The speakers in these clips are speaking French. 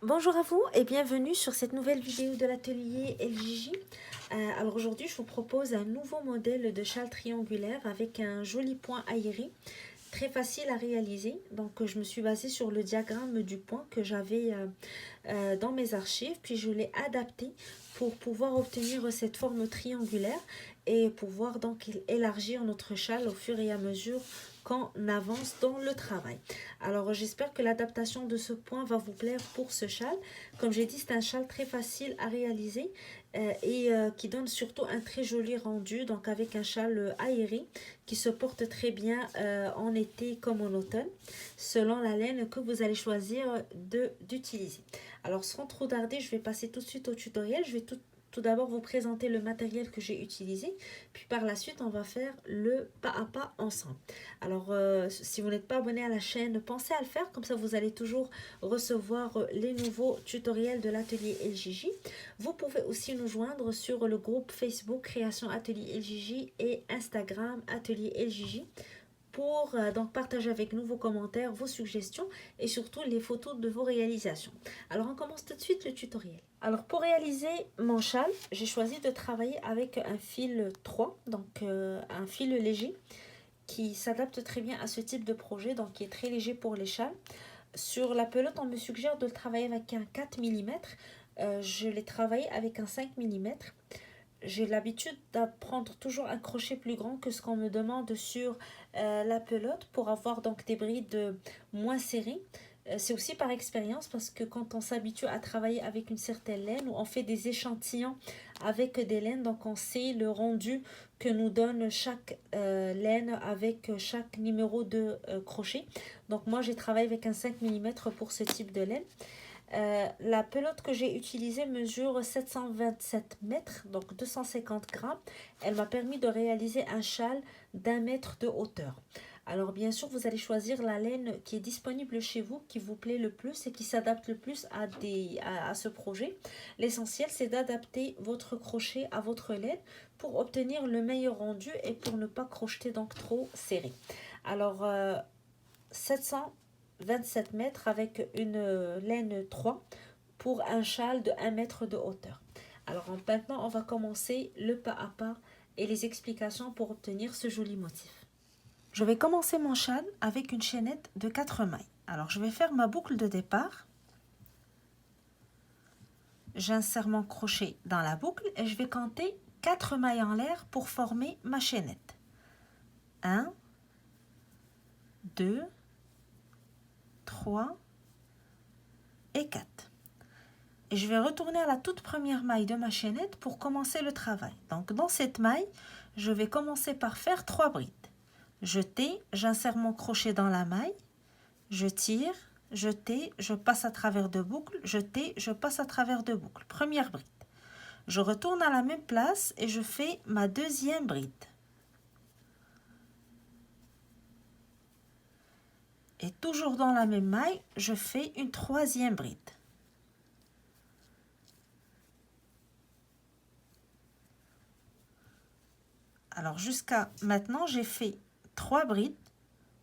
Bonjour à vous et bienvenue sur cette nouvelle vidéo de l'atelier LJJ. Alors aujourd'hui je vous propose un nouveau modèle de châle triangulaire avec un joli point aéré, très facile à réaliser. Donc je me suis basée sur le diagramme du point que j'avais dans mes archives, puis je l'ai adapté pour pouvoir obtenir cette forme triangulaire et pouvoir donc élargir notre châle au fur et à mesure qu'on avance dans le travail. Alors j'espère que l'adaptation de ce point va vous plaire pour ce châle. Comme j'ai dit, c'est un châle très facile à réaliser et qui donne surtout un très joli rendu, donc avec un châle aéré qui se porte très bien en été comme en automne, selon la laine que vous allez choisir d'utiliser. Alors sans trop tarder, je vais passer tout de suite au tutoriel. Je vais tout d'abord vous présenter le matériel que j'ai utilisé, puis par la suite on va faire le pas à pas ensemble. Alors si vous n'êtes pas abonné à la chaîne, pensez à le faire, comme ça vous allez toujours recevoir les nouveaux tutoriels de l'atelier LJJ. Vous pouvez aussi nous joindre sur le groupe Facebook Création Atelier LJJ et Instagram Atelier LJJ pour donc partager avec nous vos commentaires, vos suggestions et surtout les photos de vos réalisations. Alors on commence tout de suite le tutoriel. Alors pour réaliser mon châle, j'ai choisi de travailler avec un fil 3, donc un fil léger qui s'adapte très bien à ce type de projet, donc qui est très léger pour les châles. Sur la pelote, on me suggère de le travailler avec un 4 mm. Je l'ai travaillé avec un 5 mm. J'ai l'habitude d'apprendre toujours un crochet plus grand que ce qu'on me demande sur la pelote pour avoir donc des brides moins serrées. C'est aussi par expérience parce que quand on s'habitue à travailler avec une certaine laine ou on fait des échantillons avec des laines, donc on sait le rendu que nous donne chaque laine avec chaque numéro de crochet. Donc moi j'ai travaillé avec un 5 mm pour ce type de laine. La pelote que j'ai utilisée mesure 727 mètres, donc 250 grammes. Elle m'a permis de réaliser un châle d'1 mètre de hauteur. Alors bien sûr, vous allez choisir la laine qui est disponible chez vous, qui vous plaît le plus et qui s'adapte le plus à ce projet. L'essentiel, c'est d'adapter votre crochet à votre laine pour obtenir le meilleur rendu et pour ne pas crocheter donc trop serré. Alors 727 mètres avec une laine 3 pour un châle de 1 mètre de hauteur. Alors maintenant, on va commencer le pas à pas et les explications pour obtenir ce joli motif. Je vais commencer mon châle avec une chaînette de 4 mailles. Alors je vais faire ma boucle de départ. J'insère mon crochet dans la boucle et je vais compter 4 mailles en l'air pour former ma chaînette. 1, 2, 3 et 4. Et je vais retourner à la toute première maille de ma chaînette pour commencer le travail. Donc dans cette maille, je vais commencer par faire 3 brides. Jeter, j'insère mon crochet dans la maille, je tire, jeter, je passe à travers de boucles, jeter, je passe à travers de boucles. Première bride. Je retourne à la même place et je fais ma deuxième bride. Et toujours dans la même maille, je fais une troisième bride. Alors jusqu'à maintenant, j'ai fait 3 brides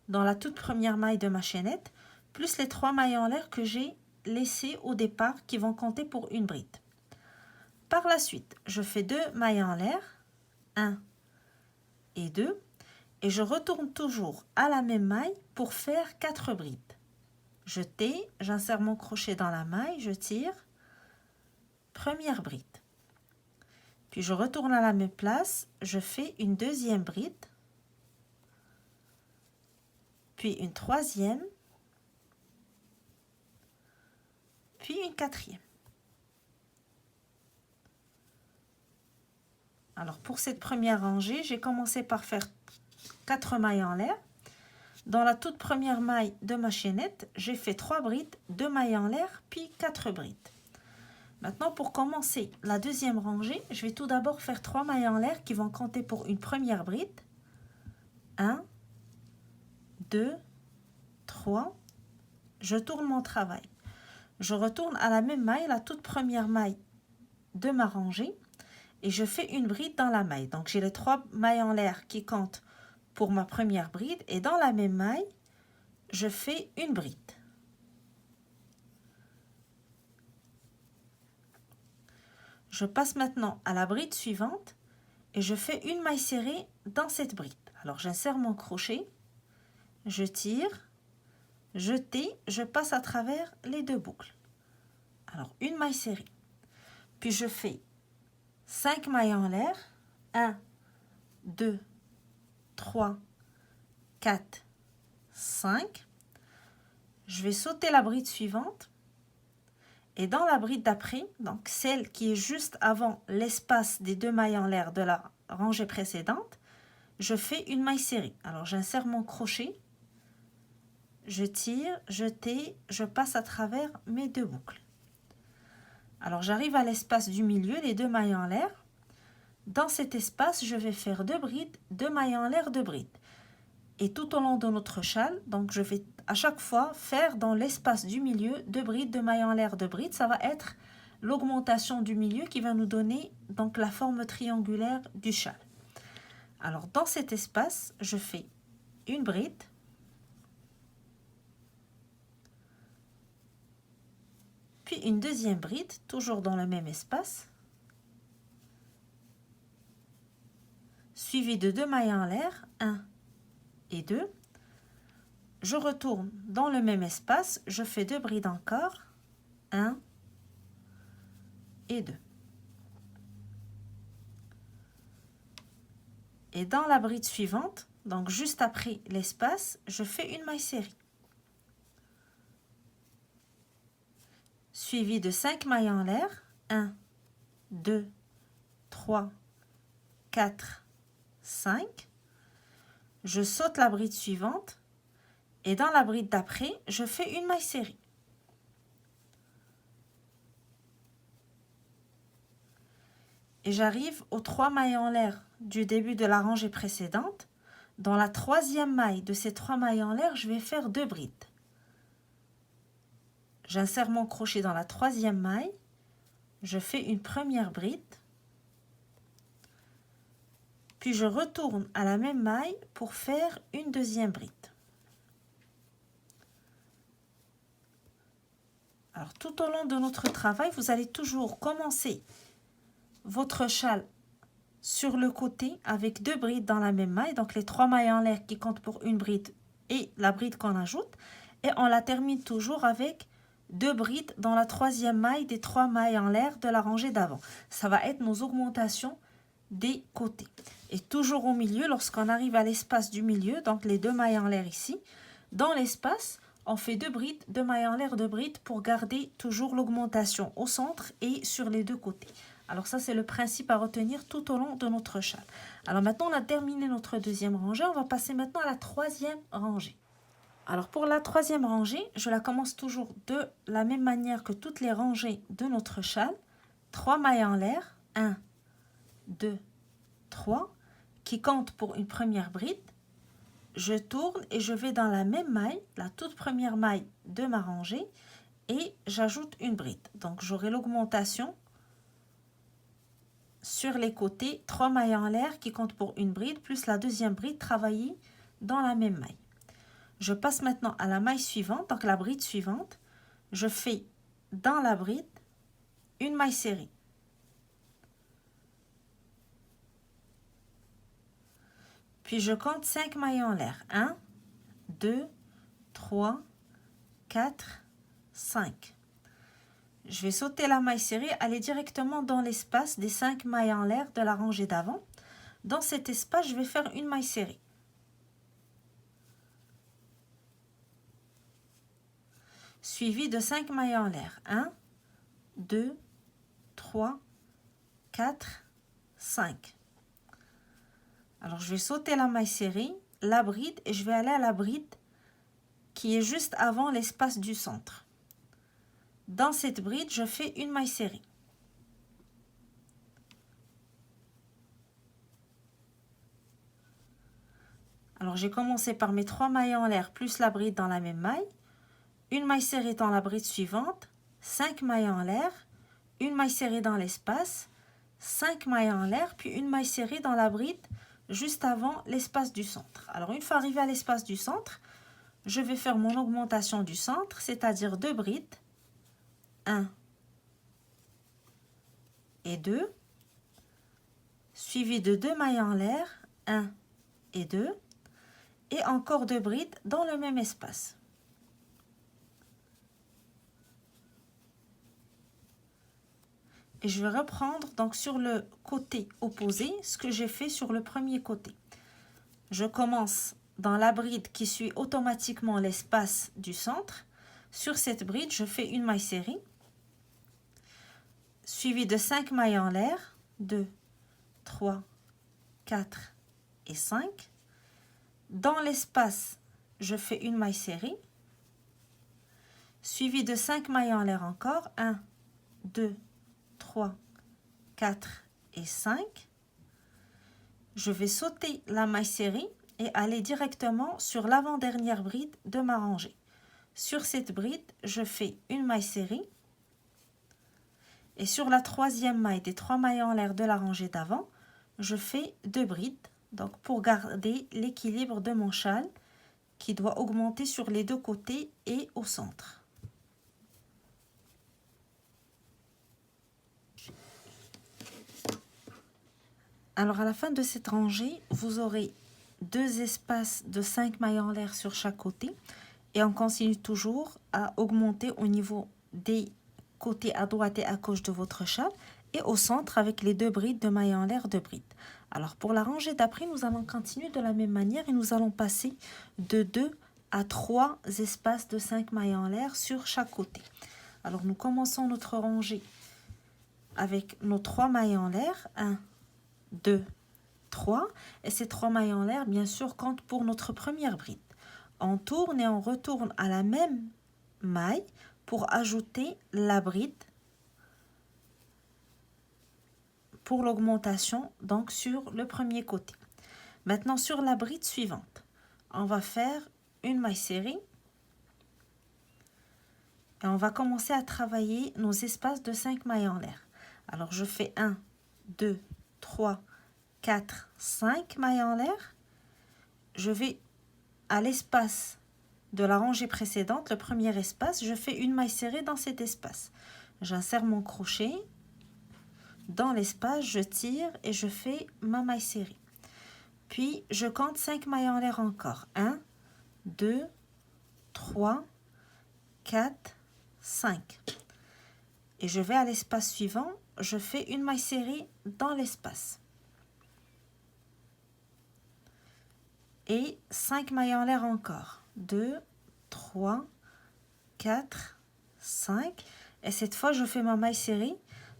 dans la toute première maille de ma chaînette, plus les 3 mailles en l'air que j'ai laissées au départ qui vont compter pour une bride. Par la suite, je fais 2 mailles en l'air, 1 et 2, et je retourne toujours à la même maille pour faire 4 brides. Jeter, j'insère mon crochet dans la maille, je tire, première bride. Puis je retourne à la même place, je fais une deuxième bride, puis une troisième, puis une quatrième. Alors pour cette première rangée, j'ai commencé par faire 4 mailles en l'air. Dans la toute première maille de ma chaînette, j'ai fait 3 brides, 2 mailles en l'air, puis 4 brides. Maintenant, pour commencer la deuxième rangée, je vais tout d'abord faire 3 mailles en l'air qui vont compter pour une première bride. 1, 2, 3. Je tourne mon travail. Je retourne à la même maille, la toute première maille de ma rangée, et je fais une bride dans la maille. Donc j'ai les 3 mailles en l'air qui comptent pour ma première bride, et dans la même maille, je fais une bride. je passe maintenant à la bride suivante et je fais une maille serrée dans cette bride. Alors j'insère mon crochet, je tire, je tais, je passe à travers les deux boucles. Alors une maille serrée, puis je fais 5 mailles en l'air, 1, 2, 3, 4, 5. Je vais sauter la bride suivante et dans la bride d'après, donc celle qui est juste avant l'espace des 2 mailles en l'air de la rangée précédente, je fais une maille serrée. Alors j'insère mon crochet, je tire, je tais, je passe à travers mes deux boucles. Alors j'arrive à l'espace du milieu, les 2 mailles en l'air. Dans cet espace, je vais faire 2 brides, 2 mailles en l'air, 2 brides. Et tout au long de notre châle, donc je vais à chaque fois faire dans l'espace du milieu 2 brides, 2 mailles en l'air, 2 brides. Ça va être l'augmentation du milieu qui va nous donner donc la forme triangulaire du châle. Alors dans cet espace, je fais une bride, puis une deuxième bride, toujours dans le même espace, suivi de 2 mailles en l'air, 1 et 2. Je retourne dans le même espace, je fais 2 brides encore, 1 et 2. Et dans la bride suivante, donc juste après l'espace, je fais une maille serrée. Suivi de 5 mailles en l'air, 1, 2, 3, 4, 5. Je saute la bride suivante et dans la bride d'après, je fais une maille serrée. Et j'arrive aux 3 mailles en l'air du début de la rangée précédente. Dans la troisième maille de ces 3 mailles en l'air, je vais faire 2 brides. J'insère mon crochet dans la troisième maille, je fais une première bride, puis je retourne à la même maille pour faire une deuxième bride. Alors tout au long de notre travail, vous allez toujours commencer votre châle sur le côté avec 2 brides dans la même maille, donc les 3 mailles en l'air qui comptent pour une bride et la bride qu'on ajoute, et on la termine toujours avec 2 brides dans la troisième maille des 3 mailles en l'air de la rangée d'avant. Ça va être nos augmentations des côtés. Et toujours au milieu, lorsqu'on arrive à l'espace du milieu, donc les 2 mailles en l'air ici, dans l'espace, on fait 2 brides, 2 mailles en l'air, 2 brides pour garder toujours l'augmentation au centre et sur les deux côtés. Alors ça, c'est le principe à retenir tout au long de notre châle. Alors maintenant, on a terminé notre deuxième rangée. On va passer maintenant à la troisième rangée. Alors pour la troisième rangée, je la commence toujours de la même manière que toutes les rangées de notre châle. 3 mailles en l'air, 1, 2, 3, qui comptent pour une première bride. Je tourne et je vais dans la même maille, la toute première maille de ma rangée, et j'ajoute une bride. Donc j'aurai l'augmentation sur les côtés, 3 mailles en l'air qui comptent pour une bride, plus la deuxième bride travaillée dans la même maille. Je passe maintenant à la maille suivante, donc la bride suivante. Je fais dans la bride une maille serrée. Puis je compte 5 mailles en l'air. 1, 2, 3, 4, 5. Je vais sauter la maille serrée, aller directement dans l'espace des 5 mailles en l'air de la rangée d'avant. Dans cet espace, je vais faire une maille serrée. Suivi de 5 mailles en l'air. 1, 2, 3, 4, 5. Alors, je vais sauter la maille serrée, la bride, et je vais aller à la bride qui est juste avant l'espace du centre. Dans cette bride, je fais une maille serrée. Alors, j'ai commencé par mes 3 mailles en l'air plus la bride dans la même maille. Une maille serrée dans la bride suivante, 5 mailles en l'air, une maille serrée dans l'espace, 5 mailles en l'air, puis une maille serrée dans la bride juste avant l'espace du centre. Alors, une fois arrivé à l'espace du centre, je vais faire mon augmentation du centre, c'est-à-dire 2 brides. 1, et 2, suivi de 2 mailles en l'air, 1 et 2, et encore 2 brides dans le même espace. Et je vais reprendre donc sur le côté opposé ce que j'ai fait sur le premier côté. Je commence dans la bride qui suit automatiquement l'espace du centre. Sur cette bride, je fais une maille serrée, suivie de 5 mailles en l'air, 2, 3, 4 et 5. Dans l'espace, je fais une maille serrée, suivie de 5 mailles en l'air encore, 1, 2, 3, 4 et 5. Je vais sauter la maille serrée et aller directement sur l'avant-dernière bride de ma rangée. Sur cette bride, je fais une maille serrée et sur la troisième maille des 3 mailles en l'air de la rangée d'avant, je fais 2 brides, donc pour garder l'équilibre de mon châle qui doit augmenter sur les deux côtés et au centre. Alors à la fin de cette rangée, vous aurez 2 espaces de 5 mailles en l'air sur chaque côté et on continue toujours à augmenter au niveau des côtés à droite et à gauche de votre châle et au centre avec les 2 brides de mailles en l'air, 2 brides. Alors pour la rangée d'après, nous allons continuer de la même manière et nous allons passer de 2 à 3 espaces de 5 mailles en l'air sur chaque côté. Alors nous commençons notre rangée avec nos 3 mailles en l'air, 1, 2, 3, et ces 3 mailles en l'air bien sûr comptent pour notre première bride. On tourne et on retourne à la même maille pour ajouter la bride pour l'augmentation donc sur le premier côté. Maintenant sur la bride suivante, on va faire une maille serrée et on va commencer à travailler nos espaces de 5 mailles en l'air. Alors je fais 1, 2, 3, 4, 5 mailles en l'air. Je vais à l'espace de la rangée précédente, le premier espace, je fais une maille serrée dans cet espace. J'insère mon crochet dans l'espace, je tire et je fais ma maille serrée. Puis je compte 5 mailles en l'air encore. 1, 2, 3, 4, 5. Et je vais à l'espace suivant, je fais une maille serrée dans l'espace. Et 5 mailles en l'air encore. 2, 3, 4, 5. Et cette fois, je fais ma maille serrée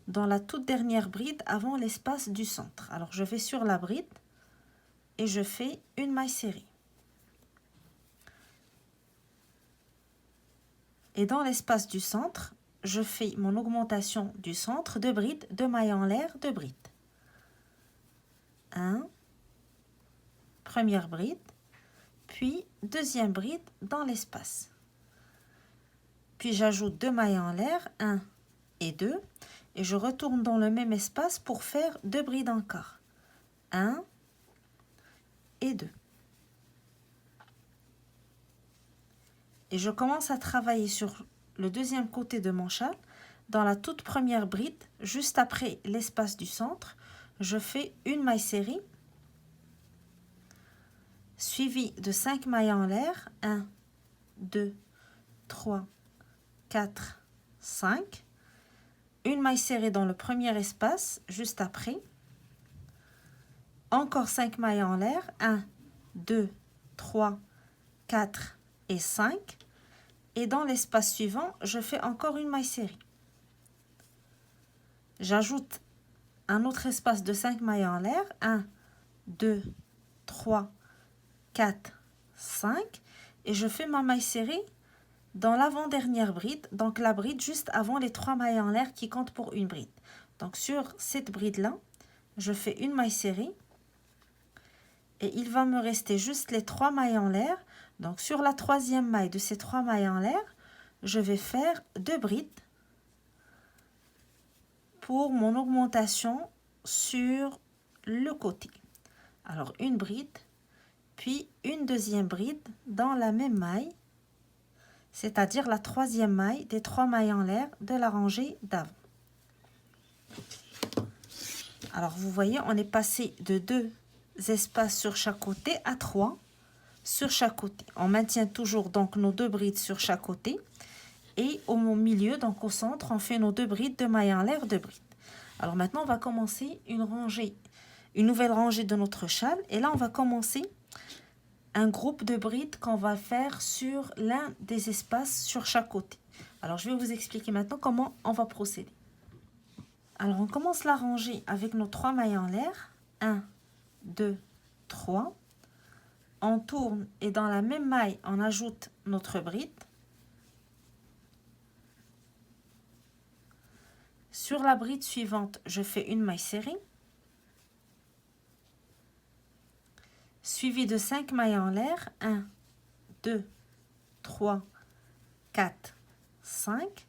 dans la toute dernière bride avant l'espace du centre. Alors, je vais sur la bride et je fais une maille serrée. Et dans l'espace du centre, je fais mon augmentation du centre, 2 brides, 2 mailles en l'air, 2 brides. 1, première bride, puis deuxième bride dans l'espace. Puis j'ajoute 2 mailles en l'air, 1 et 2, et je retourne dans le même espace pour faire 2 brides encore. 1 et 2. Et je commence à travailler sur le deuxième côté de mon châle. Dans la toute première bride, juste après l'espace du centre, je fais une maille serrée, suivie de 5 mailles en l'air, 1, 2, 3, 4, 5. Une maille serrée dans le premier espace, juste après. Encore 5 mailles en l'air, 1, 2, 3, 4 et 5. Et dans l'espace suivant, je fais encore une maille serrée. J'ajoute un autre espace de 5 mailles en l'air, 1, 2, 3, 4, 5. Et je fais ma maille serrée dans l'avant-dernière bride, donc la bride juste avant les 3 mailles en l'air qui comptent pour une bride. Donc sur cette bride-là, je fais une maille serrée et il va me rester juste les 3 mailles en l'air. Donc sur la troisième maille de ces 3 mailles en l'air, je vais faire 2 brides pour mon augmentation sur le côté. Alors une bride, puis une deuxième bride dans la même maille, c'est-à-dire la troisième maille des 3 mailles en l'air de la rangée d'avant. Alors, vous voyez, on est passé de 2 espaces sur chaque côté à 3 sur chaque côté. On maintient toujours donc nos 2 brides sur chaque côté. Et au milieu, donc au centre, on fait nos 2 brides de mailles en l'air, 2 brides. Alors maintenant, on va commencer une nouvelle rangée de notre châle. Et là, on va commencer un groupe de brides qu'on va faire sur l'un des espaces sur chaque côté. Alors, je vais vous expliquer maintenant comment on va procéder. Alors, on commence la rangée avec nos 3 mailles en l'air. 1, 2, 3. On tourne et dans la même maille, on ajoute notre bride. Sur la bride suivante, je fais une maille serrée, suivie de 5 mailles en l'air. 1, 2, 3, 4, 5.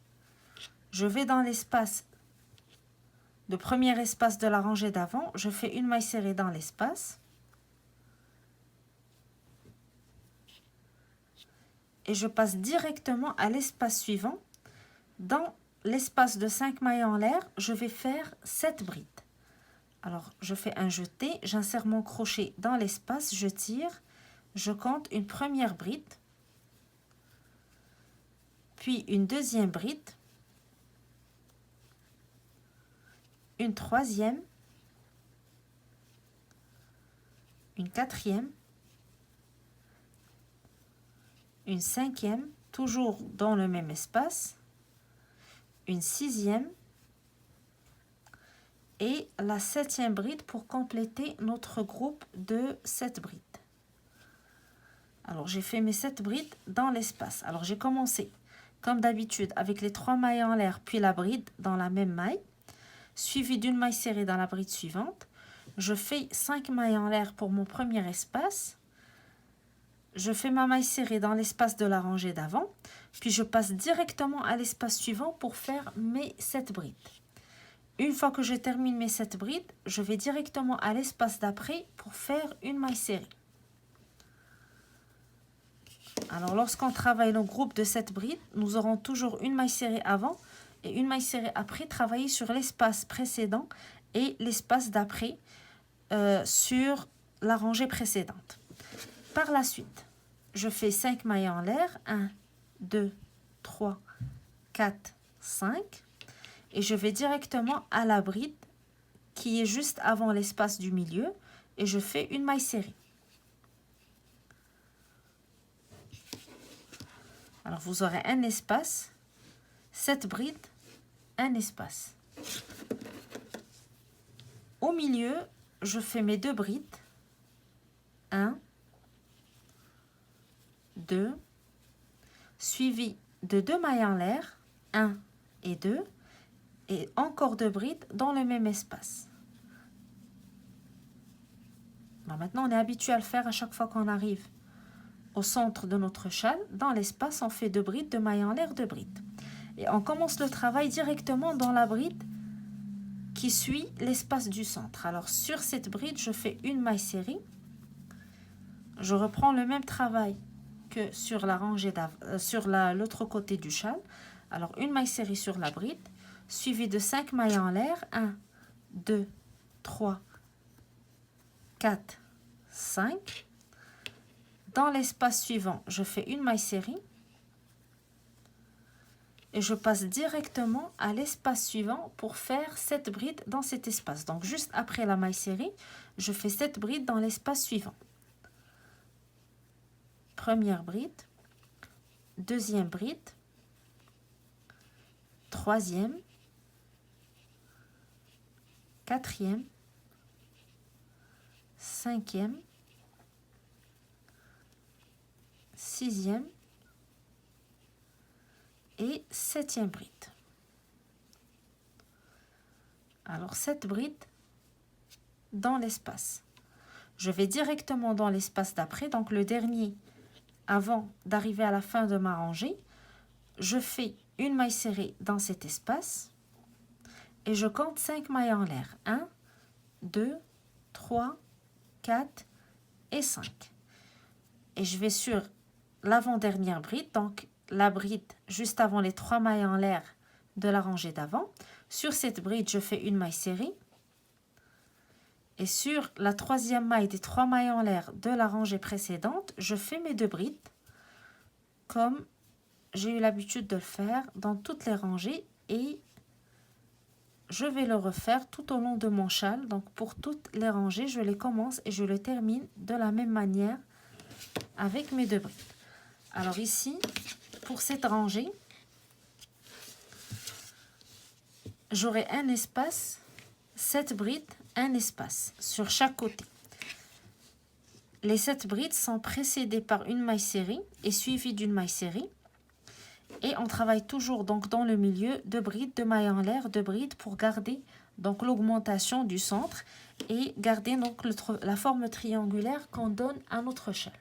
Je vais dans l'espace, le premier espace de la rangée d'avant, je fais une maille serrée dans l'espace. Et je passe directement à l'espace suivant. Dans l'espace de 5 mailles en l'air, je vais faire 7 brides. Alors, je fais un jeté, j'insère mon crochet dans l'espace, je tire, je compte une première bride, puis une deuxième bride, une troisième, une quatrième, une cinquième, toujours dans le même espace, une sixième et la 7e bride pour compléter notre groupe de 7 brides. Alors, j'ai fait mes 7 brides dans l'espace. Alors, j'ai commencé, comme d'habitude, avec les 3 mailles en l'air, puis la bride dans la même maille, suivie d'une maille serrée dans la bride suivante. Je fais 5 mailles en l'air pour mon premier espace. Je fais ma maille serrée dans l'espace de la rangée d'avant, puis je passe directement à l'espace suivant pour faire mes 7 brides. Une fois que je termine mes 7 brides, je vais directement à l'espace d'après pour faire une maille serrée. Alors, lorsqu'on travaille nos groupes de 7 brides, nous aurons toujours une maille serrée avant et une maille serrée après, travailler sur l'espace précédent et l'espace d'après sur la rangée précédente. Par la suite, je fais 5 mailles en l'air, 1, 2, 3, 4, 5. Et je vais directement à la bride qui est juste avant l'espace du milieu et je fais une maille serrée. Alors, vous aurez un espace, 7 brides, un espace. Au milieu, je fais mes 2 brides. 1, 2, suivi de 2 mailles en l'air, 1 et 2, et encore 2 brides dans le même espace. Alors maintenant, on est habitué à le faire à chaque fois qu'on arrive au centre de notre châle. Dans l'espace, on fait 2 brides, 2 mailles en l'air, 2 brides. Et on commence le travail directement dans la bride qui suit l'espace du centre. Alors, sur cette bride, je fais une maille serrée. Je reprends le même travail que sur la rangée sur l'autre côté du châle. Alors, une maille serrée sur la bride, suivie de 5 mailles en l'air. 1, 2, 3, 4, 5. Dans l'espace suivant, je fais une maille serrée. Et je passe directement à l'espace suivant pour faire 7 brides dans cet espace. Donc, juste après la maille serrée, je fais 7 brides dans l'espace suivant. Première bride, deuxième bride, troisième, quatrième, cinquième, sixième et 7e bride. Alors, 7 brides dans l'espace. Je vais directement dans l'espace d'après, donc le dernier avant d'arriver à la fin de ma rangée. Je fais une maille serrée dans cet espace et je compte 5 mailles en l'air. 1, 2, 3, 4 et 5. Et je vais sur l'avant-dernière bride, donc la bride juste avant les 3 mailles en l'air de la rangée d'avant. Sur cette bride, je fais une maille serrée. Et sur la troisième maille des 3 mailles en l'air de la rangée précédente, je fais mes 2 brides comme j'ai eu l'habitude de le faire dans toutes les rangées et je vais le refaire tout au long de mon châle. Donc pour toutes les rangées, je les commence et je le termine de la même manière avec mes 2 brides. Alors ici, pour cette rangée, j'aurai un espace, 7 brides, un espace sur chaque côté. Les 7 brides sont précédées par une maille serrée et suivies d'une maille serrée. Et on travaille toujours donc dans le milieu, 2 brides, 2 mailles en l'air, 2 brides pour garder donc l'augmentation du centre et garder donc la forme triangulaire qu'on donne à notre châle.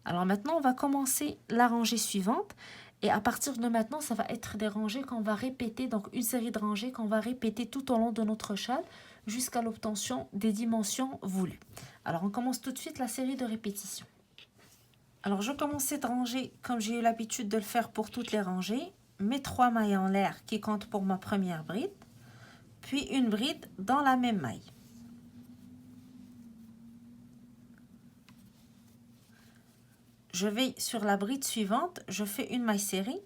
Alors maintenant, on va commencer la rangée suivante. Et à partir de maintenant, ça va être des rangées qu'on va répéter, donc une série de rangées qu'on va répéter tout au long de notre châle jusqu'à l'obtention des dimensions voulues. Alors on commence tout de suite la série de répétitions. Alors je commence cette rangée comme j'ai eu l'habitude de le faire pour toutes les rangées. Mes 3 mailles en l'air qui comptent pour ma première bride, puis une bride dans la même maille. Je vais sur la bride suivante, je fais une maille serrée,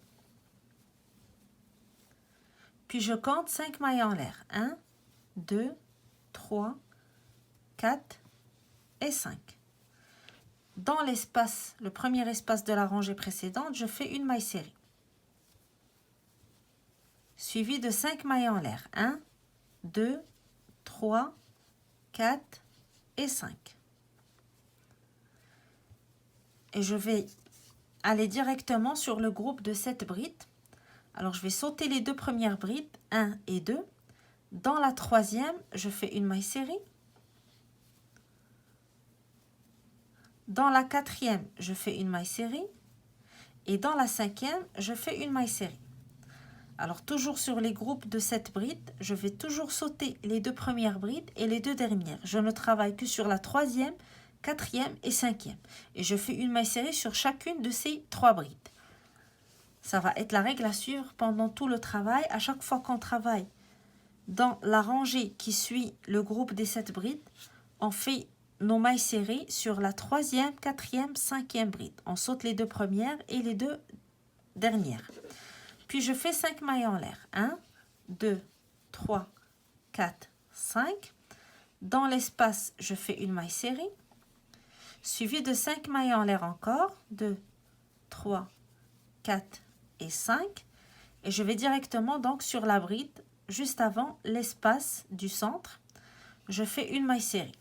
puis je compte 5 mailles en l'air. 1, 2, 3, 4 et 5. Dans l'espace, le premier espace de la rangée précédente, je fais une maille serrée, suivie de 5 mailles en l'air. 1, 2, 3, 4 et 5. Et je vais aller directement sur le groupe de 7 brides. Alors, je vais sauter les 2 premières brides, 1 et 2. Dans la troisième, je fais une maille serrée. Dans la quatrième, je fais une maille serrée. Et dans la cinquième, je fais une maille serrée. Alors, toujours sur les groupes de 7 brides, je vais toujours sauter les 2 premières brides et les 2 dernières. Je ne travaille que sur la troisième, quatrième et cinquième. Et je fais une maille serrée sur chacune de ces 3 brides. Ça va être la règle à suivre pendant tout le travail. À chaque fois qu'on travaille dans la rangée qui suit le groupe des 7 brides, on fait nos mailles serrées sur la troisième, quatrième, cinquième bride. On saute les 2 premières et les 2 dernières. Puis je fais 5 mailles en l'air. 1, 2, 3, 4, 5. Dans l'espace, je fais une maille serrée, suivi de 5 mailles en l'air encore, 2, 3, 4 et 5. Et je vais directement donc sur la bride, juste avant l'espace du centre. Je fais une maille serrée.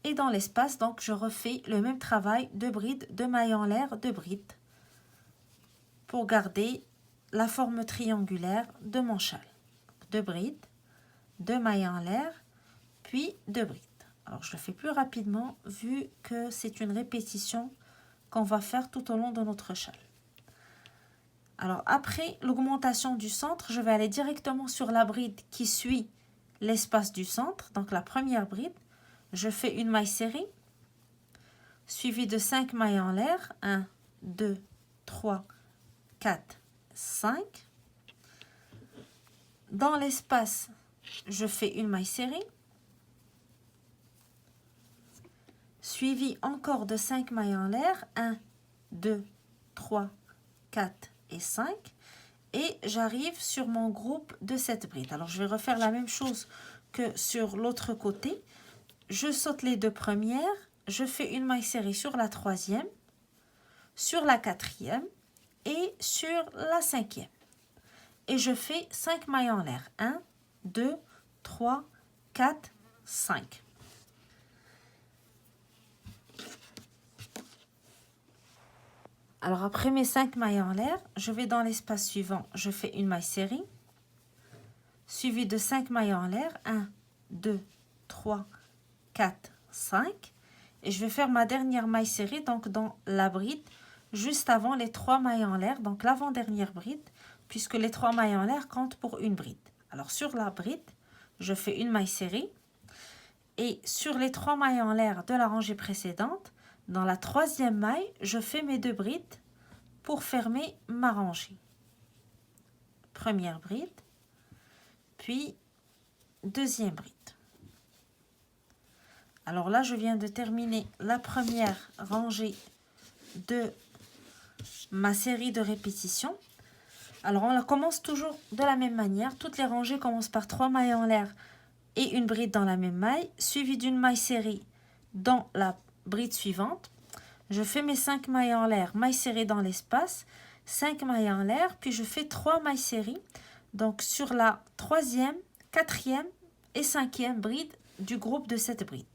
Et dans l'espace, donc, je refais le même travail, 2 brides, 2 mailles en l'air, 2 brides, pour garder la forme triangulaire de mon châle. 2 brides, 2 mailles en l'air, puis 2 brides. Alors, je le fais plus rapidement vu que c'est une répétition qu'on va faire tout au long de notre châle. Alors, après l'augmentation du centre, je vais aller directement sur la bride qui suit l'espace du centre. Donc, la première bride, je fais une maille serrée, suivie de 5 mailles en l'air. 1, 2, 3, 4, 5. Dans l'espace, je fais une maille serrée, suivi encore de 5 mailles en l'air, 1, 2, 3, 4 et 5. Et j'arrive sur mon groupe de 7 brides. Alors, je vais refaire la même chose que sur l'autre côté. Je saute les 2 premières, je fais une maille serrée sur la troisième, sur la quatrième et sur la cinquième. Et je fais 5 mailles en l'air. 1, 2, 3, 4, 5. Alors après mes 5 mailles en l'air, je vais dans l'espace suivant, je fais une maille serrée, suivie de 5 mailles en l'air, 1, 2, 3, 4, 5. Et je vais faire ma dernière maille serrée, donc dans la bride, juste avant les 3 mailles en l'air, donc l'avant-dernière bride, puisque les 3 mailles en l'air comptent pour une bride. Alors sur la bride, je fais une maille serrée, et sur les 3 mailles en l'air de la rangée précédente, dans la troisième maille, je fais mes 2 brides pour fermer ma rangée. Première bride, puis deuxième bride. Alors là, je viens de terminer la première rangée de ma série de répétitions. Alors, on la commence toujours de la même manière. Toutes les rangées commencent par 3 mailles en l'air et une bride dans la même maille, suivie d'une maille serrée dans la bride suivante. Je fais mes 5 mailles en l'air, maille serrée dans l'espace, 5 mailles en l'air, puis je fais 3 mailles serrées. Donc, sur la troisième, quatrième et cinquième bride du groupe de cette bride.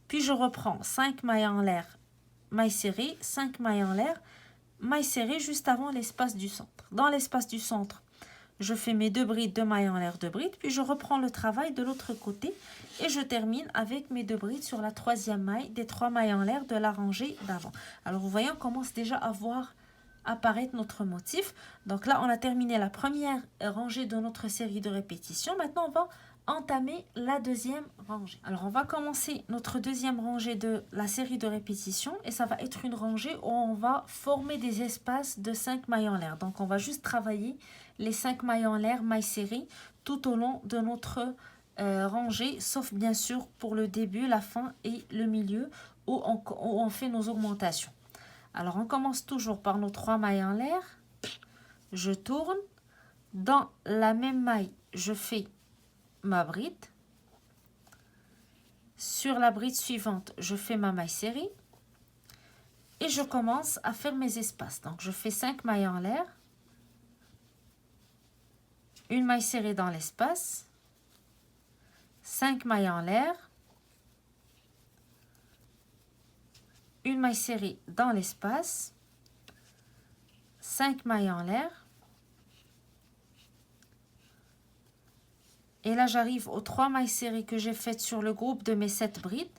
Puis je reprends 5 mailles en l'air, maille serrée, 5 mailles en l'air, maille serrée juste avant l'espace du centre. Dans l'espace du centre, je fais mes 2 brides, 2 mailles en l'air, 2 brides, puis je reprends le travail de l'autre côté et je termine avec mes 2 brides sur la troisième maille des 3 mailles en l'air de la rangée d'avant. Alors vous voyez, on commence déjà à voir apparaître notre motif. Donc là, on a terminé la première rangée de notre série de répétitions. Maintenant, on va entamer la deuxième rangée. Alors, on va commencer notre deuxième rangée de la série de répétitions et ça va être une rangée où on va former des espaces de 5 mailles en l'air. Donc, on va juste travailler les 5 mailles en l'air, mailles serrées, tout au long de notre rangée, sauf bien sûr pour le début, la fin et le milieu où on fait nos augmentations. Alors, on commence toujours par nos 3 mailles en l'air. Je tourne. Dans la même maille, je fais ma bride. Sur la bride suivante, je fais ma maille serrée. Et je commence à faire mes espaces. Donc, je fais 5 mailles en l'air. Une maille serrée dans l'espace. 5 mailles en l'air. Une maille serrée dans l'espace, 5 mailles en l'air, et là j'arrive aux 3 mailles serrées que j'ai faites sur le groupe de mes 7 brides.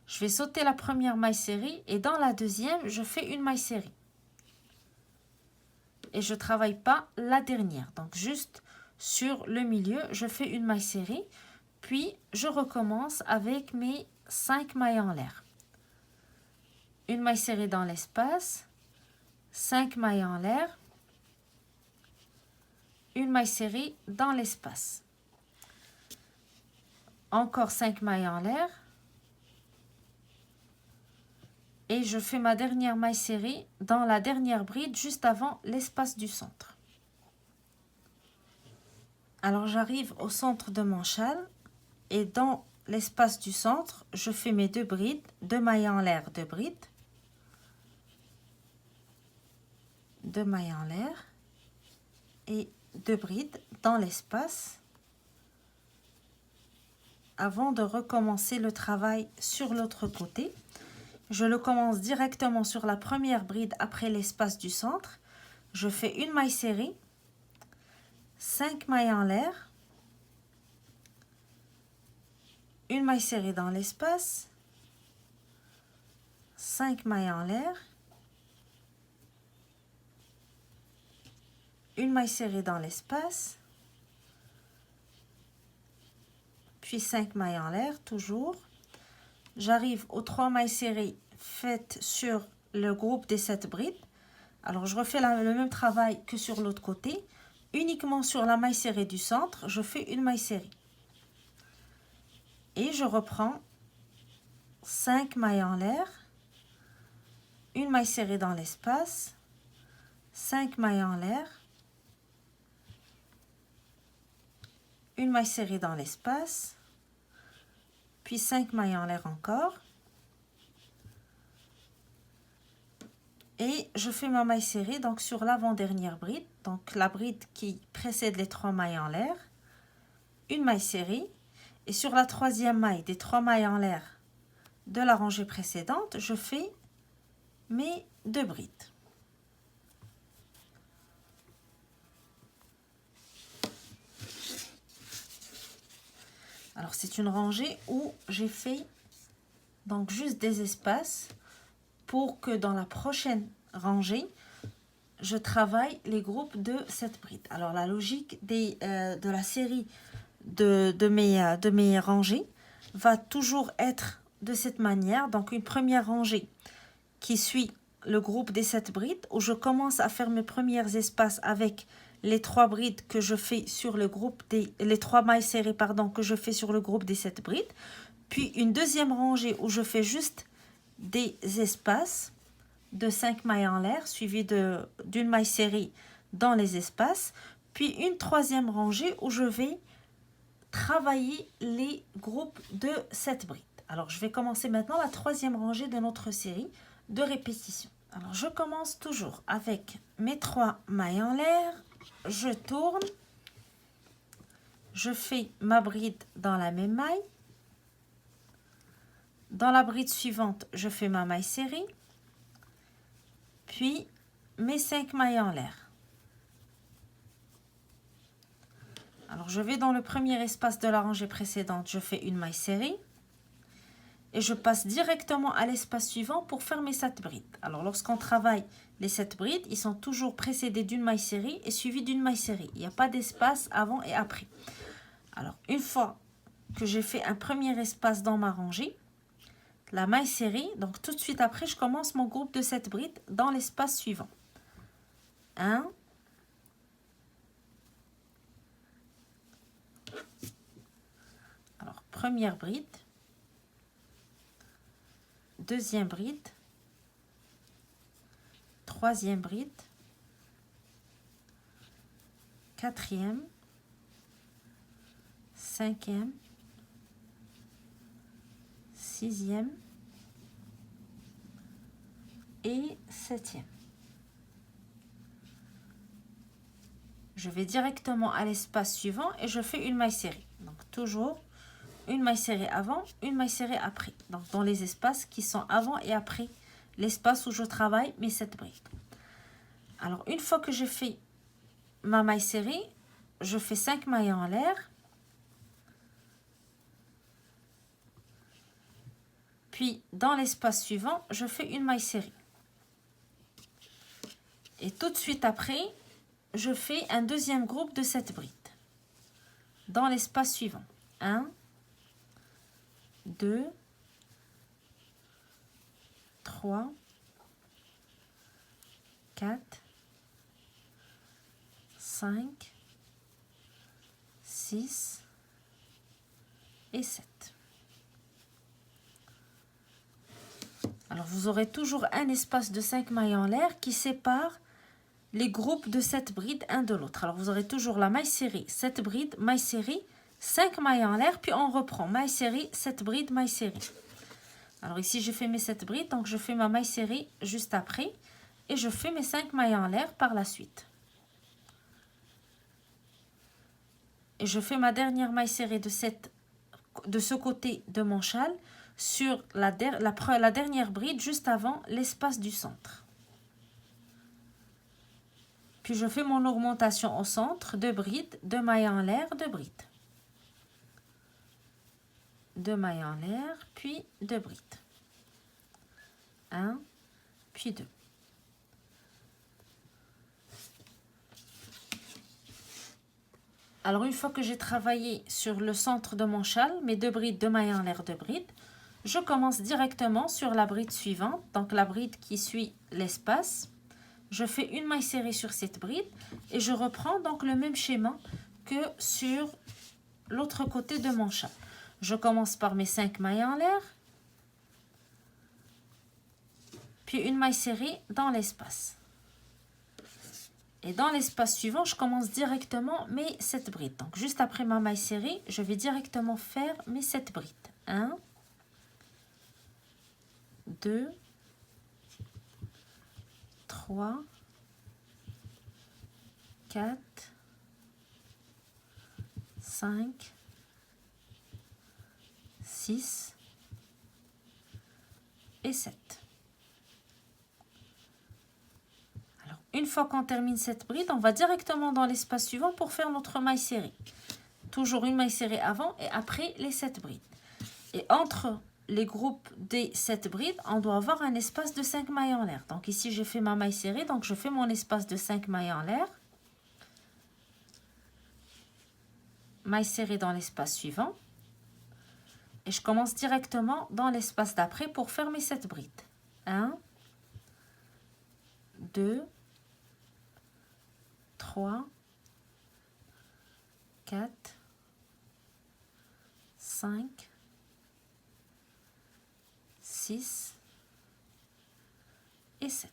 Je vais sauter la première maille serrée et dans la deuxième je fais une maille serrée et je travaille pas la dernière, donc juste sur le milieu je fais une maille serrée, puis je recommence avec mes 5 mailles en l'air. Une maille serrée dans l'espace, 5 mailles en l'air, une maille serrée dans l'espace. Encore 5 mailles en l'air. Et je fais ma dernière maille serrée dans la dernière bride juste avant l'espace du centre. Alors j'arrive au centre de mon châle et dans l'espace du centre, je fais mes 2 brides, 2 mailles en l'air, 2 brides. 2 mailles en l'air et 2 brides dans l'espace avant de recommencer le travail sur l'autre côté. Je le commence directement sur la première bride après l'espace du centre. Je fais une maille serrée, 5 mailles en l'air, une maille serrée dans l'espace, 5 mailles en l'air, une maille serrée dans l'espace, puis 5 mailles en l'air toujours. J'arrive aux 3 mailles serrées faites sur le groupe des 7 brides. Alors je refais le même travail que sur l'autre côté. Uniquement sur la maille serrée du centre, je fais une maille serrée. Et je reprends 5 mailles en l'air, une maille serrée dans l'espace, 5 mailles en l'air, une maille serrée dans l'espace, puis 5 mailles en l'air encore. Et je fais ma maille serrée donc sur l'avant-dernière bride, donc la bride qui précède les 3 mailles en l'air, une maille serrée, et sur la troisième maille des 3 mailles en l'air de la rangée précédente, je fais mes 2 brides. Alors c'est une rangée où j'ai fait donc juste des espaces pour que dans la prochaine rangée, je travaille les groupes de 7 brides. Alors la logique de la série de mes rangées va toujours être de cette manière. Donc une première rangée qui suit le groupe des 7 brides où je commence à faire mes premiers espaces avec les 3 brides que je fais sur le groupe les 3 mailles serrées pardon, que je fais sur le groupe des 7 brides. Puis une deuxième rangée où je fais juste des espaces de 5 mailles en l'air suivi d'une maille serrée dans les espaces. Puis une troisième rangée où je vais travailler les groupes de 7 brides. Alors je vais commencer maintenant la troisième rangée de notre série de répétitions. Alors je commence toujours avec mes 3 mailles en l'air, je tourne, je fais ma bride dans la même maille. Dans la bride suivante, je fais ma maille serrée, puis mes 5 mailles en l'air. Alors je vais dans le premier espace de la rangée précédente, je fais une maille serrée et je passe directement à l'espace suivant pour faire mes 7 brides. Alors lorsqu'on travaille les 7 brides, ils sont toujours précédés d'une maille serrée et suivis d'une maille serrée. Il n'y a pas d'espace avant et après. Alors une fois que j'ai fait un premier espace dans ma rangée, la maille serrée, donc tout de suite après, je commence mon groupe de 7 brides dans l'espace suivant. 1, alors première bride, deuxième bride, troisième bride, quatrième, cinquième, sixième et septième. Je vais directement à l'espace suivant et je fais une maille serrée. Donc toujours une maille serrée avant, une maille serrée après. Donc dans les espaces qui sont avant et après l'espace où je travaille mes 7 brides. Alors une fois que j'ai fait ma maille serrée, je fais 5 mailles en l'air. Puis dans l'espace suivant, je fais une maille serrée. Et tout de suite après, je fais un deuxième groupe de 7 brides. Dans l'espace suivant. 1, 2, 3, 4, 5, 6 et 7. Alors vous aurez toujours un espace de 5 mailles en l'air qui sépare les groupes de 7 brides un de l'autre. Alors vous aurez toujours la maille serrée, 7 brides, maille serrée, 5 mailles en l'air, puis on reprend maille serrée, 7 brides, maille serrée. Alors ici j'ai fait mes 7 brides, donc je fais ma maille serrée juste après et je fais mes 5 mailles en l'air par la suite. Et je fais ma dernière maille serrée de ce côté de mon châle sur la dernière bride juste avant l'espace du centre. Puis je fais mon augmentation au centre, 2 brides, 2 mailles en l'air, 2 brides. 2 mailles en l'air, puis 2 brides. 1, puis 2. Alors une fois que j'ai travaillé sur le centre de mon châle, mes 2 brides, 2 mailles en l'air, 2 brides, je commence directement sur la bride suivante, donc la bride qui suit l'espace. Je fais une maille serrée sur cette bride et je reprends donc le même schéma que sur l'autre côté de mon châle. Je commence par mes 5 mailles en l'air, puis une maille serrée dans l'espace. Et dans l'espace suivant, je commence directement mes 7 brides. Donc juste après ma maille serrée, je vais directement faire mes 7 brides. 1, 2, 3, 4, 5, 6 et 7. Alors, une fois qu'on termine cette bride, on va directement dans l'espace suivant pour faire notre maille serrée. Toujours une maille serrée avant et après les 7 brides. Et entre les groupes des 7 brides, on doit avoir un espace de 5 mailles en l'air. Donc ici, j'ai fait ma maille serrée, donc je fais mon espace de 5 mailles en l'air. Maille serrée dans l'espace suivant. Et je commence directement dans l'espace d'après pour faire mes 7 brides. 1, 2, 3, 4, 5, 6 et 7.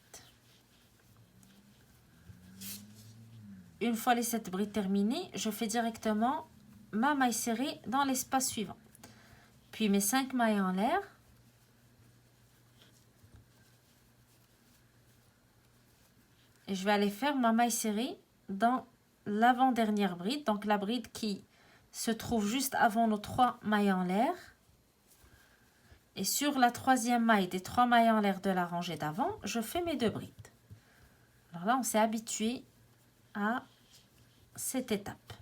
Une fois les 7 brides terminées, je fais directement ma maille serrée dans l'espace suivant. Puis mes 5 mailles en l'air. Et je vais aller faire ma maille serrée dans l'avant-dernière bride, donc la bride qui se trouve juste avant nos 3 mailles en l'air. Et sur la troisième maille des 3 mailles en l'air de la rangée d'avant, je fais mes 2 brides. Alors là, on s'est habitué à cette étape.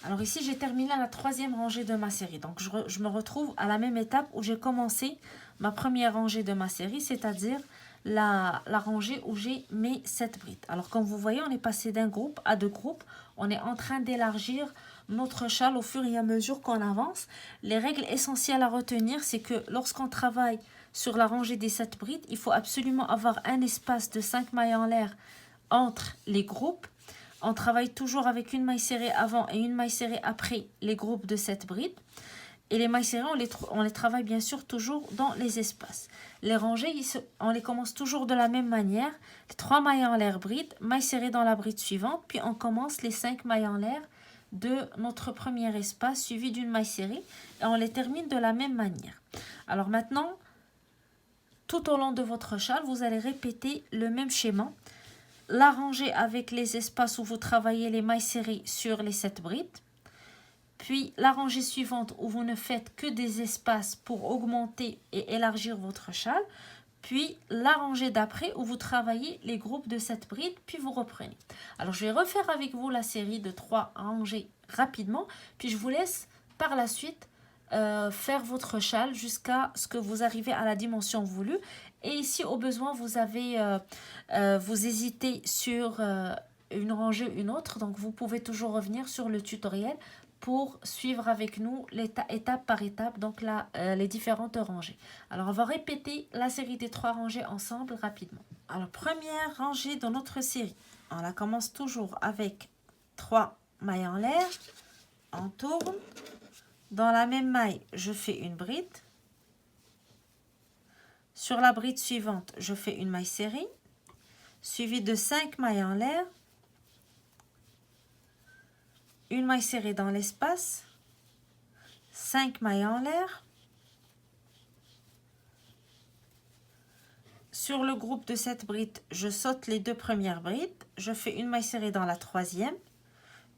Alors ici, j'ai terminé la troisième rangée de ma série. Donc, je me retrouve à la même étape où j'ai commencé ma première rangée de ma série, c'est-à-dire la rangée où j'ai mes 7 brides. Alors, comme vous voyez, on est passé d'un groupe à 2 groupes. On est en train d'élargir notre châle au fur et à mesure qu'on avance. Les règles essentielles à retenir, c'est que lorsqu'on travaille sur la rangée des 7 brides, il faut absolument avoir un espace de 5 mailles en l'air entre les groupes. On travaille toujours avec une maille serrée avant et une maille serrée après les groupes de 7 brides. Et les mailles serrées, on les travaille bien sûr toujours dans les espaces. Les rangées, on les commence toujours de la même manière. Les 3 mailles en l'air bride, maille serrée dans la bride suivante, puis on commence les 5 mailles en l'air de notre premier espace suivi d'une maille serrée et on les termine de la même manière. Alors maintenant, tout au long de votre châle, vous allez répéter le même schéma. La rangée avec les espaces où vous travaillez les mailles serrées sur les 7 brides. Puis la rangée suivante où vous ne faites que des espaces pour augmenter et élargir votre châle. Puis la rangée d'après où vous travaillez les groupes de 7 brides, puis vous reprenez. Alors je vais refaire avec vous la série de 3 rangées rapidement, puis je vous laisse par la suite faire votre châle jusqu'à ce que vous arrivez à la dimension voulue. Et si au besoin vous hésitez sur une rangée ou une autre, donc vous pouvez toujours revenir sur le tutoriel pour suivre avec nous étape par étape donc les différentes rangées. Alors on va répéter la série des 3 rangées ensemble rapidement. Alors première rangée de notre série, on la commence toujours avec 3 mailles en l'air, on tourne, dans la même maille je fais une bride. Sur la bride suivante, je fais une maille serrée, suivie de 5 mailles en l'air, une maille serrée dans l'espace, 5 mailles en l'air. Sur le groupe de 7 brides, je saute les 2 premières brides, je fais une maille serrée dans la troisième,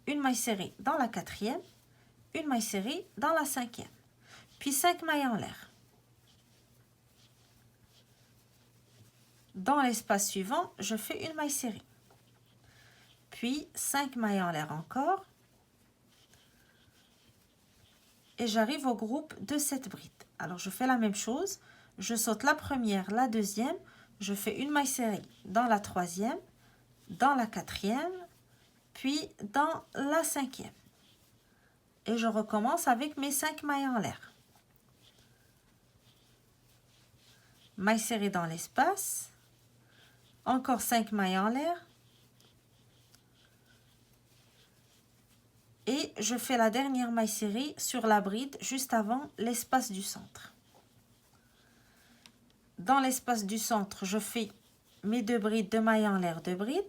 une maille serrée dans la quatrième, une maille serrée dans la cinquième, puis 5 mailles en l'air. Dans l'espace suivant, je fais une maille serrée. Puis 5 mailles en l'air encore. Et j'arrive au groupe de 7 brides. Alors je fais la même chose. Je saute la première, la deuxième. Je fais une maille serrée dans la troisième, dans la quatrième, puis dans la cinquième. Et je recommence avec mes 5 mailles en l'air. Maille serrée dans l'espace. Encore 5 mailles en l'air. Et je fais la dernière maille serrée sur la bride juste avant l'espace du centre. Dans l'espace du centre, je fais mes 2 brides, 2 mailles en l'air, 2 brides.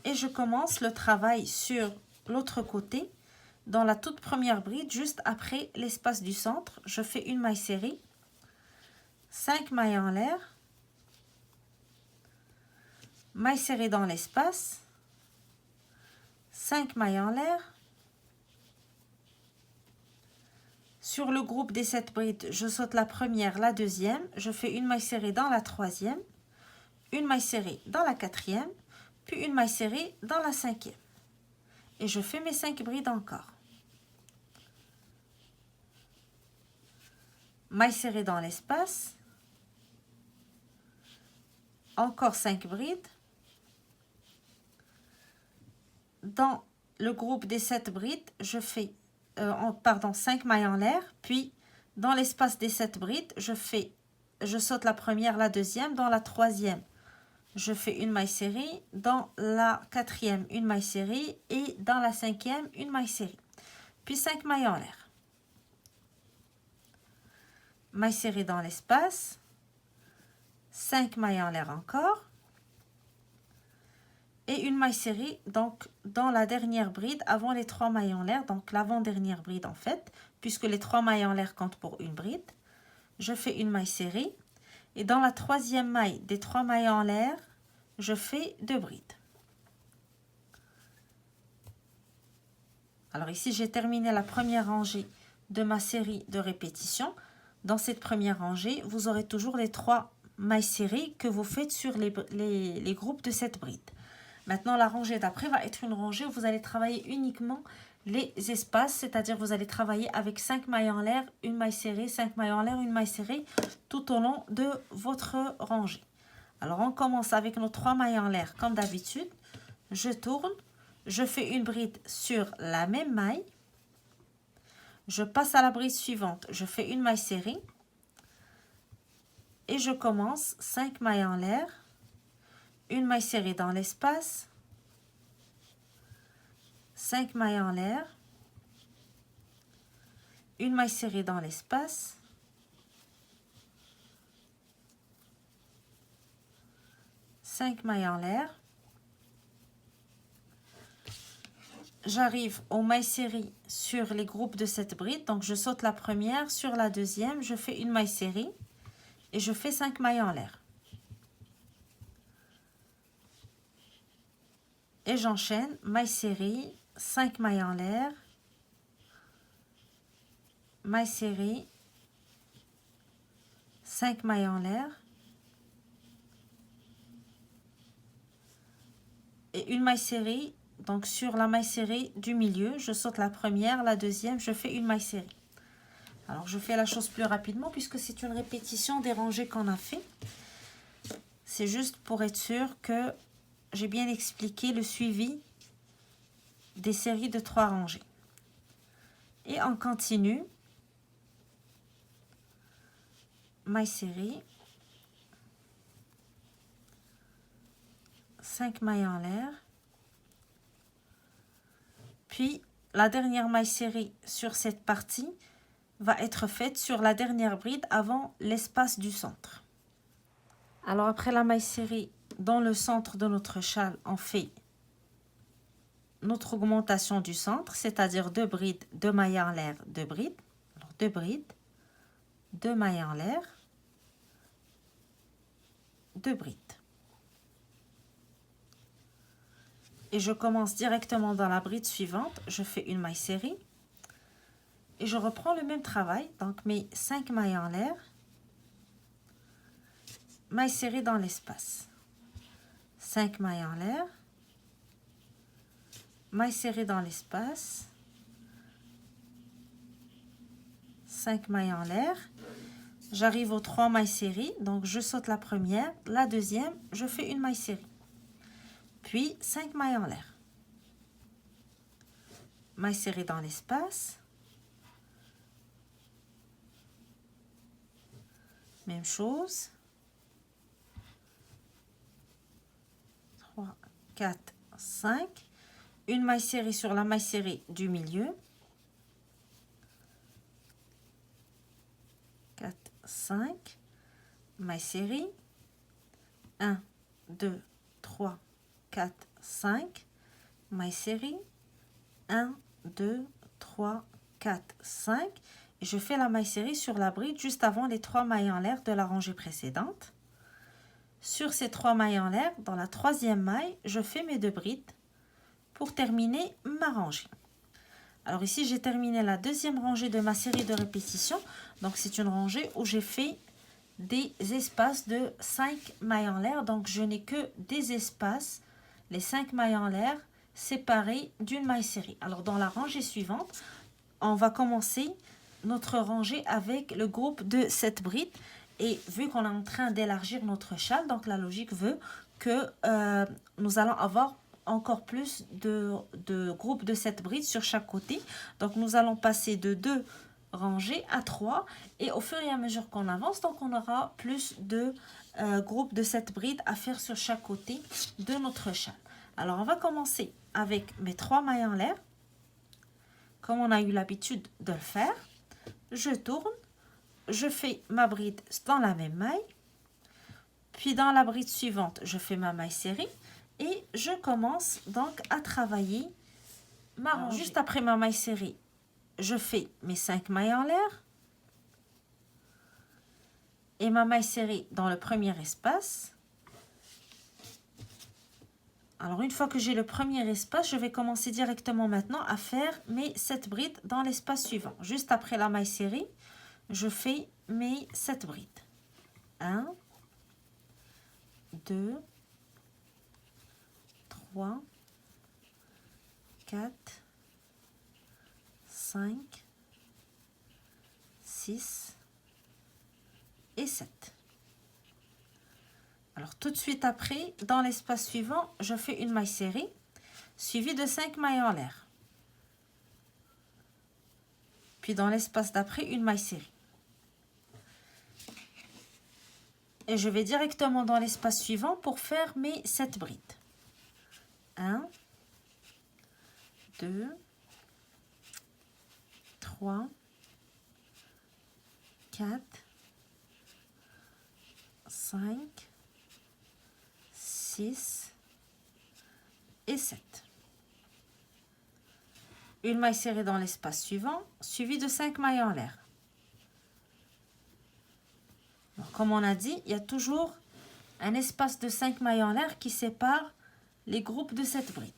Et je commence le travail sur l'autre côté. Dans la toute première bride, juste après l'espace du centre, je fais une maille serrée, 5 mailles en l'air, maille serrée dans l'espace, 5 mailles en l'air. Sur le groupe des 7 brides, je saute la première, la deuxième, je fais une maille serrée dans la troisième, une maille serrée dans la quatrième, puis une maille serrée dans la cinquième. Et je fais mes 5 brides encore. Maille serrée dans l'espace, encore 5 brides. Dans le groupe des 7 brides, je fais 5 mailles en l'air, puis dans l'espace des 7 brides, je saute la première, la deuxième, dans la troisième, je fais une maille serrée, dans la quatrième, une maille serrée et dans la cinquième, une maille serrée. Puis 5 mailles en l'air. Maille serrée dans l'espace, 5 mailles en l'air encore et une maille serrée donc dans la dernière bride avant les 3 mailles en l'air, donc l'avant-dernière bride en fait, puisque les 3 mailles en l'air comptent pour une bride. Je fais une maille serrée et dans la troisième maille des 3 mailles en l'air, je fais 2 brides. Alors ici, j'ai terminé la première rangée de ma série de répétitions. Dans cette première rangée, vous aurez toujours les 3 mailles serrées que vous faites sur les groupes de 7 brides. Maintenant, la rangée d'après va être une rangée où vous allez travailler uniquement les espaces, c'est-à-dire vous allez travailler avec 5 mailles en l'air, une maille serrée, 5 mailles en l'air, une maille serrée tout au long de votre rangée. Alors, on commence avec nos 3 mailles en l'air comme d'habitude. Je tourne, je fais une bride sur la même maille. Je passe à la bride suivante, je fais une maille serrée. Et je commence 5 mailles en l'air, une maille serrée dans l'espace, 5 mailles en l'air, une maille serrée dans l'espace, 5 mailles en l'air. J'arrive aux mailles serrées sur les groupes de 7 brides, donc je saute la première, sur la deuxième, je fais une maille serrée et je fais 5 mailles en l'air. Et j'enchaîne, maille serrée, 5 mailles en l'air, maille serrée, 5 mailles en l'air, et une maille serrée, donc sur la maille serrée du milieu, je saute la première, la deuxième, je fais une maille serrée. Alors je fais la chose plus rapidement puisque c'est une répétition des rangées qu'on a fait. C'est juste pour être sûr que j'ai bien expliqué le suivi des séries de 3 rangées. Et on continue. Maille serrée. 5 mailles en l'air. Puis la dernière maille serrée sur cette partie va être faite sur la dernière bride avant l'espace du centre. Alors après la maille serrée dans le centre de notre châle, on fait notre augmentation du centre, c'est-à-dire 2 brides, 2 mailles en l'air, 2 brides. Alors 2 brides, 2 mailles en l'air, 2 brides. Et je commence directement dans la bride suivante, je fais une maille serrée et je reprends le même travail, donc mes 5 mailles en l'air, maille serrée dans l'espace, 5 mailles en l'air, maille serrée dans l'espace, 5 mailles en l'air, j'arrive aux 3 mailles serrées, donc je saute la première, la deuxième, je fais une maille serrée, puis 5 mailles en l'air, maille serrée dans l'espace, même chose, 3, 4, 5, une maille serrée sur la maille serrée du milieu, 4, 5, maille serrée, 1, 2, 3, 4, 5, maille serrée, 1, 2, 3, 4, 5, et je fais la maille serrée sur la bride juste avant les 3 mailles en l'air de la rangée précédente. Sur ces 3 mailles en l'air, dans la troisième maille, je fais mes 2 brides pour terminer ma rangée. Alors ici, j'ai terminé la deuxième rangée de ma série de répétitions. Donc c'est une rangée où j'ai fait des espaces de 5 mailles en l'air. Donc je n'ai que des espaces, les 5 mailles en l'air, séparées d'une maille serrée. Alors dans la rangée suivante, on va commencer notre rangée avec le groupe de 7 brides. Et vu qu'on est en train d'élargir notre châle, donc la logique veut que nous allons avoir encore plus de groupes de 7 brides sur chaque côté. Donc nous allons passer de 2 rangées à 3 et au fur et à mesure qu'on avance, donc on aura plus de groupes de 7 brides à faire sur chaque côté de notre châle. Alors on va commencer avec mes 3 mailles en l'air, comme on a eu l'habitude de le faire. Je tourne, je fais ma bride dans la même maille, puis dans la bride suivante, je fais ma maille serrée et je commence donc à travailler ma rangée. Juste après ma maille serrée, je fais mes 5 mailles en l'air et ma maille serrée dans le premier espace. Alors, une fois que j'ai le premier espace, je vais commencer directement maintenant à faire mes 7 brides dans l'espace suivant. Juste après la maille serrée, je fais mes 7 brides. 1, 2, 3, 4, 5, 6 et 7. Alors, tout de suite après, dans l'espace suivant, je fais une maille serrée, suivie de 5 mailles en l'air. Puis, dans l'espace d'après, une maille serrée. Et je vais directement dans l'espace suivant pour faire mes 7 brides. 1, 2, 3, 4, 5, 6 et 7. Une maille serrée dans l'espace suivant, suivie de 5 mailles en l'air. Comme on a dit, il y a toujours un espace de 5 mailles en l'air qui sépare les groupes de 7 brides.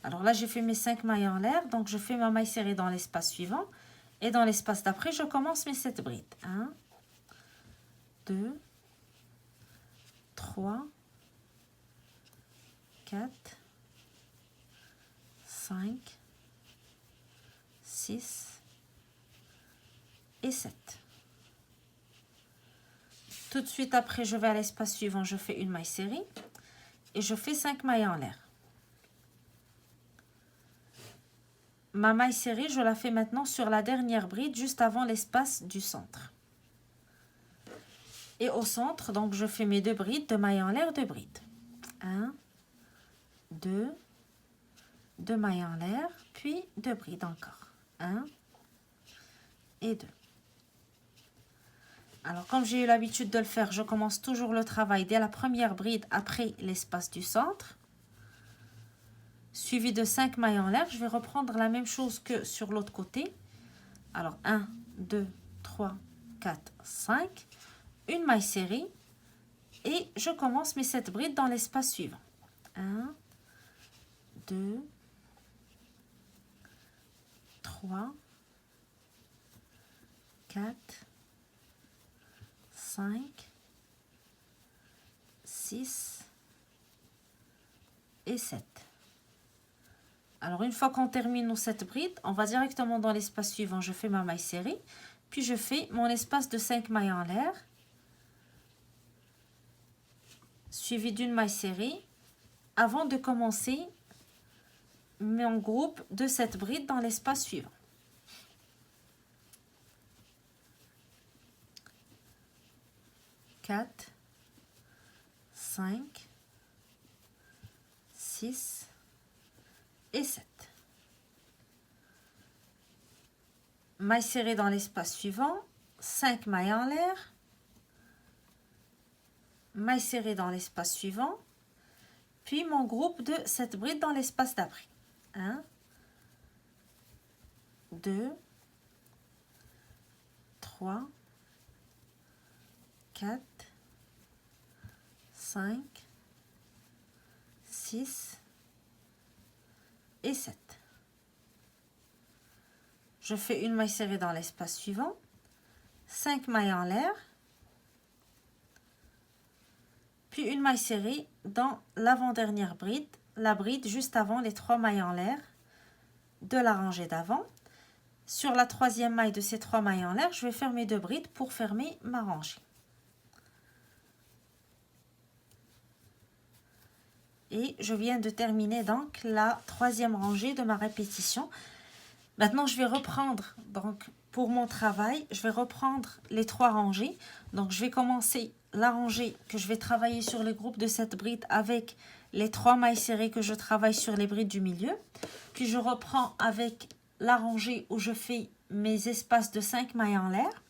Alors là, j'ai fait mes 5 mailles en l'air, donc je fais ma maille serrée dans l'espace suivant. Et dans l'espace d'après, je commence mes 7 brides. 1, 2, 3, 4, 5, 6 et 7. Tout de suite après, je vais à l'espace suivant, je fais une maille serrée et je fais 5 mailles en l'air. Ma maille serrée, je la fais maintenant sur la dernière bride, juste avant l'espace du centre. Et au centre, donc je fais mes 2 brides, 2 mailles en l'air, 2 brides. 1, 2, 2 mailles en l'air, puis 2 brides encore. 1 et 2. Alors, comme j'ai eu l'habitude de le faire, je commence toujours le travail dès la première bride après l'espace du centre. Suivi de 5 mailles en l'air, je vais reprendre la même chose que sur l'autre côté. Alors, 1, 2, 3, 4, 5. Une maille serrée. Et je commence mes 7 brides dans l'espace suivant. 1, 2, 3, 4, 5, 6 et 7. Alors, une fois qu'on termine nos 7 brides, on va directement dans l'espace suivant. Je fais ma maille serrée, puis je fais mon espace de 5 mailles en l'air, suivi d'une maille serrée, avant de commencer mon groupe de 7 brides dans l'espace suivant. 4, 5, 6 et 7. Maille serrée dans l'espace suivant, 5 mailles en l'air, maille serrée dans l'espace suivant, puis mon groupe de 7 brides dans l'espace d'après. 1, 2, 3, 4, 5, 6 et 7. Je fais une maille serrée dans l'espace suivant, 5 mailles en l'air, puis une maille serrée dans l'avant-dernière bride, la bride juste avant les 3 mailles en l'air de la rangée d'avant. Sur la troisième maille de ces 3 mailles en l'air, je vais faire mes 2 brides pour fermer ma rangée. et je viens de terminer donc la 3e rangée de ma répétition. Maintenant, je vais reprendre, donc pour mon travail, je vais reprendre les 3 rangées. Donc, je vais commencer la rangée que je vais travailler sur le groupe de 7 brides avec les 3 mailles serrées que je travaille sur les brides du milieu. Puis, je reprends avec la rangée où je fais mes espaces de 5 mailles en l'air.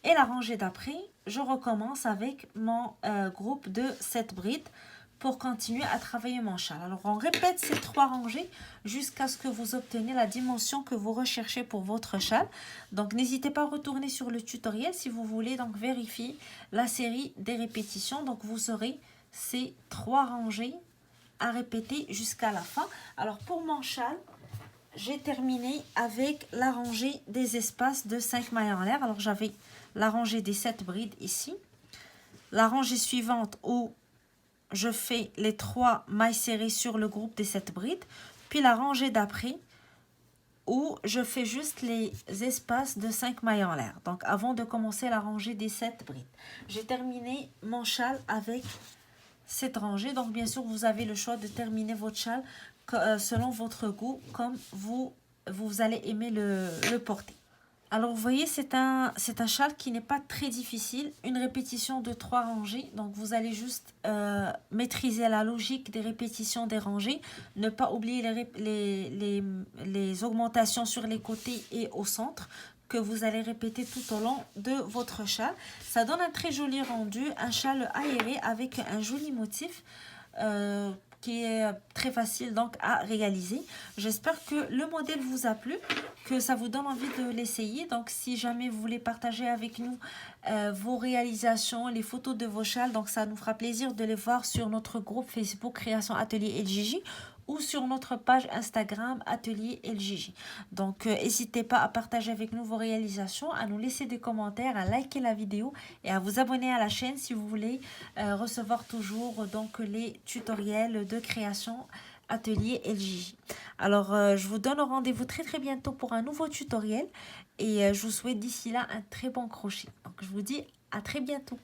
Et la rangée d'après, je recommence avec mon groupe de 7 brides pour continuer à travailler mon châle. Alors, on répète ces 3 rangées jusqu'à ce que vous obteniez la dimension que vous recherchez pour votre châle. Donc, n'hésitez pas à retourner sur le tutoriel si vous voulez donc vérifier la série des répétitions. Donc, vous aurez ces 3 rangées à répéter jusqu'à la fin. Alors, pour mon châle, j'ai terminé avec la rangée des espaces de 5 mailles en l'air. Alors, j'avais la rangée des 7 brides ici. La rangée suivante où je fais les 3 mailles serrées sur le groupe des 7 brides. Puis la rangée d'après où je fais juste les espaces de 5 mailles en l'air. Donc, avant de commencer la rangée des 7 brides. J'ai terminé mon châle avec cette rangée. Donc, bien sûr, vous avez le choix de terminer votre châle selon votre goût, comme vous allez aimer le porter. Alors, vous voyez, c'est un châle qui n'est pas très difficile. Une répétition de 3 rangées. Donc, vous allez juste maîtriser la logique des répétitions des rangées. Ne pas oublier les augmentations sur les côtés et au centre que vous allez répéter tout au long de votre châle. Ça donne un très joli rendu, un châle aéré avec un joli motif qui est très facile donc à réaliser. J'espère que le modèle vous a plu, que ça vous donne envie de l'essayer. Donc, si jamais vous voulez partager avec nous vos réalisations, les photos de vos châles, donc ça nous fera plaisir de les voir sur notre groupe Facebook Création Atelier LJJ ou sur notre page Instagram Atelier LJJ. Donc, n'hésitez pas à partager avec nous vos réalisations, à nous laisser des commentaires, à liker la vidéo et à vous abonner à la chaîne si vous voulez recevoir toujours donc les tutoriels de création Atelier LJJ. Alors, je vous donne rendez-vous très bientôt pour un nouveau tutoriel et je vous souhaite d'ici là un très bon crochet. Donc, je vous dis à très bientôt.